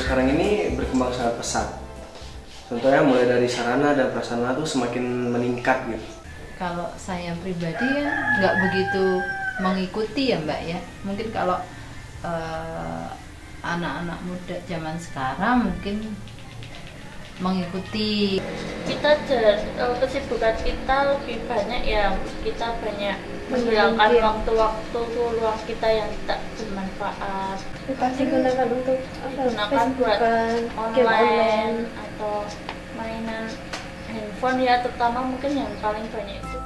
sekarang ini berkembang sangat pesat. Contohnya mulai dari sarana dan prasarana tuh semakin meningkat gitu. Kalau saya pribadi ya nggak begitu mengikuti ya Mbak ya. Mungkin kalau anak-anak muda zaman sekarang mungkin mengikuti. Kita kesibukan kita lebih banyak ya, kita banyak menghilangkan waktu-waktu luang kita yang tak bermanfaat. Kita gunakan untuk gunakan buat online atau mainan handphone ya, terutama mungkin yang paling banyak itu.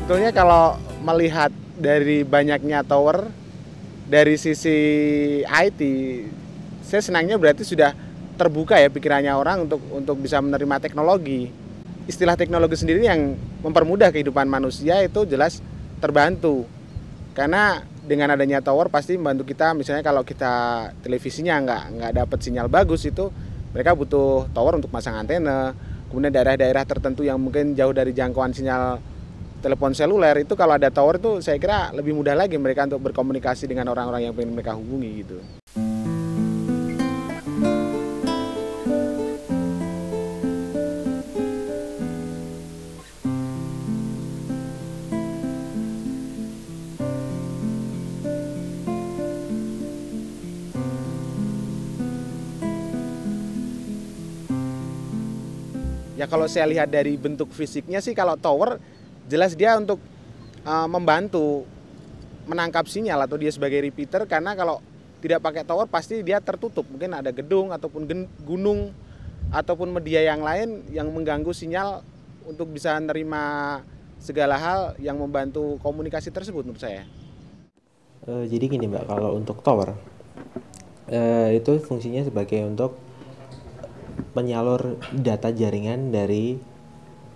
Sebetulnya kalau melihat dari banyaknya tower, dari sisi IT, saya senangnya berarti sudah terbuka ya pikirannya orang untuk bisa menerima teknologi. Istilah teknologi sendiri yang mempermudah kehidupan manusia itu jelas terbantu. Karena dengan adanya tower pasti membantu kita, misalnya kalau kita televisinya nggak dapat sinyal bagus, itu mereka butuh tower untuk pasang antena. Kemudian daerah-daerah tertentu yang mungkin jauh dari jangkauan sinyal telepon seluler, itu kalau ada tower itu saya kira lebih mudah lagi mereka untuk berkomunikasi dengan orang-orang yang ingin mereka hubungi gitu. Ya kalau saya lihat dari bentuk fisiknya sih, kalau tower jelas dia untuk membantu menangkap sinyal atau dia sebagai repeater, karena kalau tidak pakai tower pasti dia tertutup. Mungkin ada gedung ataupun gunung ataupun media yang lain yang mengganggu sinyal untuk bisa menerima segala hal yang membantu komunikasi tersebut menurut saya. Jadi gini Mbak, kalau untuk tower itu fungsinya sebagai untuk penyalur data jaringan dari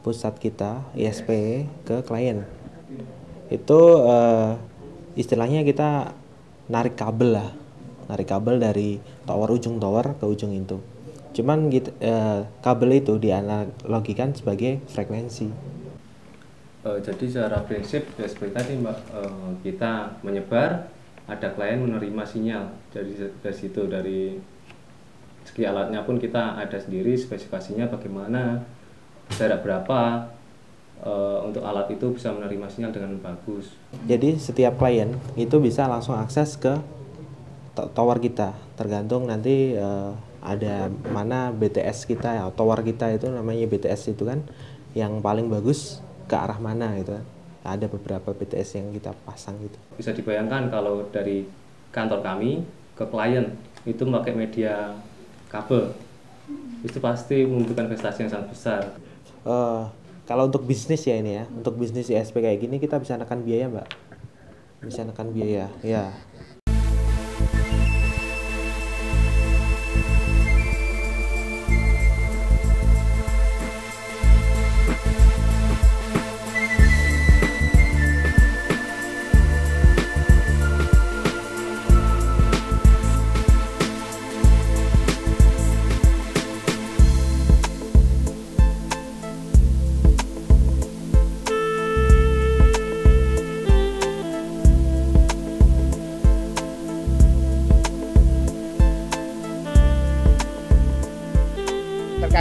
pusat kita ISP ke klien. Itu istilahnya kita narik kabel lah, narik kabel dari ujung tower ke ujung itu. Cuman kabel itu dianalogikan sebagai frekuensi. Jadi secara prinsip seperti tadi Mbak, kita menyebar, ada klien menerima sinyal dari situ, dari segi alatnya pun kita ada sendiri spesifikasinya bagaimana, jarak berapa untuk alat itu bisa menerima sinyal dengan bagus. Jadi setiap klien itu bisa langsung akses ke tower kita, tergantung nanti ada mana BTS kita ya, tower kita itu namanya BTS itu kan, yang paling bagus ke arah mana gitu. Ada beberapa BTS yang kita pasang gitu. Bisa dibayangkan kalau dari kantor kami ke klien itu memakai media kabel, itu pasti membutuhkan investasi yang sangat besar. Kalau untuk bisnis ya ini ya, untuk bisnis ISP kayak gini kita bisa nekan biaya Mbak, bisa nekan biaya ya.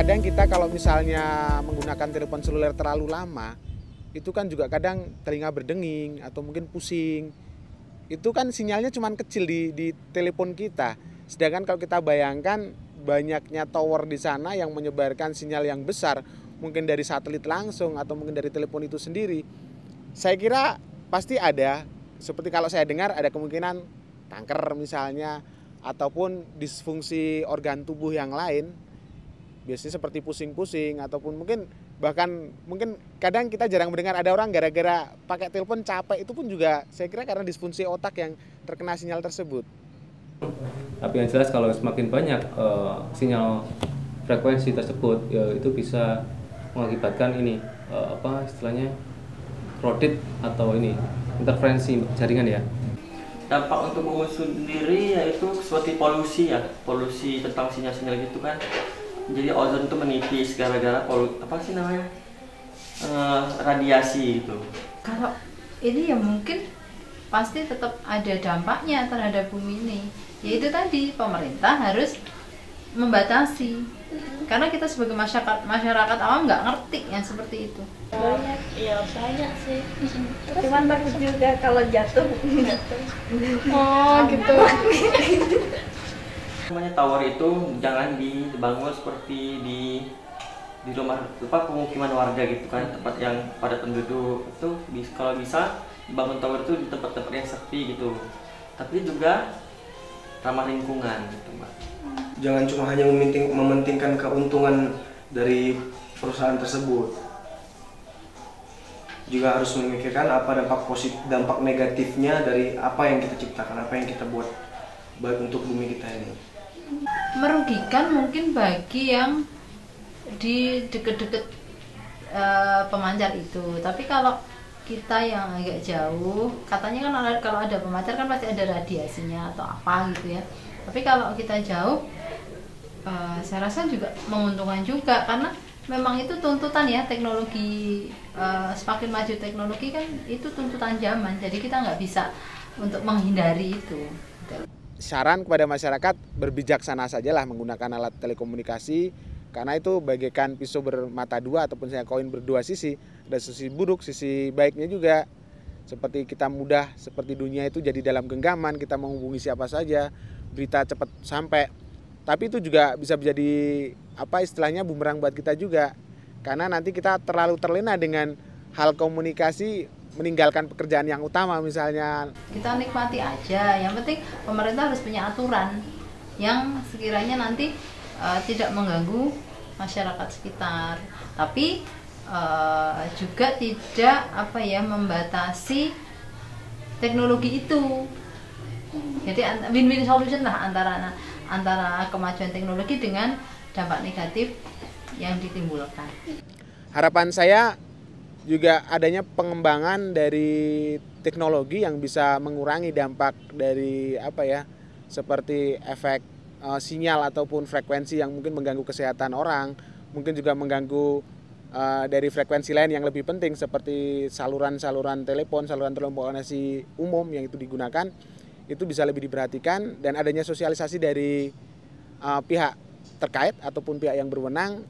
Terkadang kita kalau misalnya menggunakan telepon seluler terlalu lama, itu kan juga kadang telinga berdenging atau mungkin pusing. Itu kan sinyalnya cuma kecil di telepon kita. Sedangkan kalau kita bayangkan banyaknya tower di sana yang menyebarkan sinyal yang besar, mungkin dari satelit langsung atau mungkin dari telepon itu sendiri, saya kira pasti ada, seperti kalau saya dengar ada kemungkinan kanker misalnya, ataupun disfungsi organ tubuh yang lain, biasanya seperti pusing-pusing, ataupun mungkin kadang kita jarang mendengar ada orang gara-gara pakai telepon capek, itu pun juga saya kira karena disfungsi otak yang terkena sinyal tersebut. Tapi yang jelas kalau semakin banyak sinyal frekuensi tersebut, ya, itu bisa mengakibatkan ini istilahnya crowded atau ini interferensi jaringan ya. Dampak untuk bumi sendiri yaitu seperti polusi tentang sinyal-sinyal gitu kan. Jadi ozon itu menipis gara-gara radiasi gitu. Kalau ini ya mungkin pasti tetap ada dampaknya terhadap bumi ini. Yaitu tadi pemerintah harus membatasi. Karena kita sebagai masyarakat awam nggak ngerti yang seperti itu. Banyak sih. Cuman takut juga kalau jatuh. Oh gitu. Namanya tower itu jangan dibangun seperti di rumah pemukiman warga gitu kan, tempat yang padat penduduk. Itu kalau bisa dibangun tower itu di tempat-tempat yang sepi gitu, tapi juga ramah lingkungan gitu, Mbak. Jangan cuma hanya mementingkan keuntungan dari perusahaan tersebut, juga harus memikirkan apa dampak negatifnya dari apa yang kita ciptakan, apa yang kita buat baik untuk bumi kita ini. Merugikan mungkin bagi yang di deket-deket pemancar itu, tapi kalau kita yang agak jauh, katanya kan kalau ada pemancar kan pasti ada radiasinya atau apa gitu ya. Tapi kalau kita jauh, saya rasa juga menguntungkan juga, karena memang itu tuntutan ya, teknologi semakin maju teknologi kan itu tuntutan zaman, jadi kita nggak bisa untuk menghindari itu. Saran kepada masyarakat, berbijaksana sajalah menggunakan alat telekomunikasi, karena itu bagaikan pisau bermata dua ataupun saya koin berdua sisi, ada sisi buruk, sisi baiknya juga. Seperti kita mudah, seperti dunia itu jadi dalam genggaman, kita menghubungi siapa saja, berita cepat sampai. Tapi itu juga bisa menjadi istilahnya bumerang buat kita juga, karena nanti kita terlalu terlena dengan hal komunikasi, meninggalkan pekerjaan yang utama misalnya. Kita nikmati aja, yang penting pemerintah harus punya aturan yang sekiranya nanti tidak mengganggu masyarakat sekitar, tapi juga tidak membatasi teknologi itu. Jadi win-win solution lah antara kemajuan teknologi dengan dampak negatif yang ditimbulkan. Harapan saya juga adanya pengembangan dari teknologi yang bisa mengurangi dampak dari seperti efek sinyal ataupun frekuensi yang mungkin mengganggu kesehatan orang, mungkin juga mengganggu dari frekuensi lain yang lebih penting seperti saluran-saluran telepon, saluran telekomunikasi umum yang itu digunakan, itu bisa lebih diperhatikan, dan adanya sosialisasi dari pihak terkait ataupun pihak yang berwenang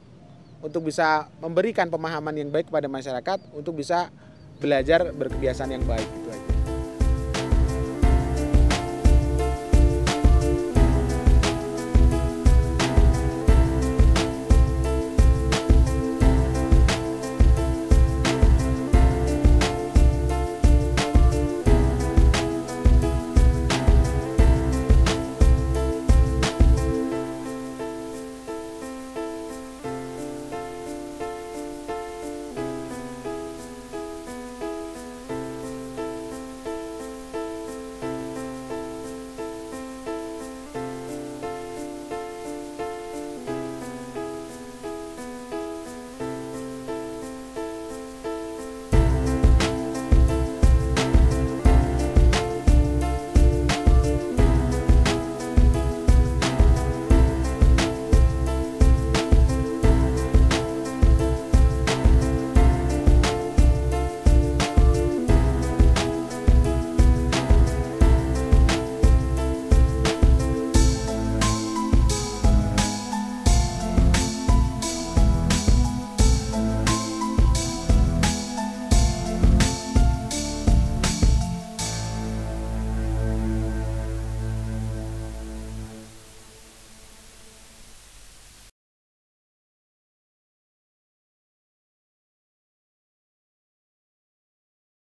untuk bisa memberikan pemahaman yang baik kepada masyarakat untuk bisa belajar berkebiasaan yang baik.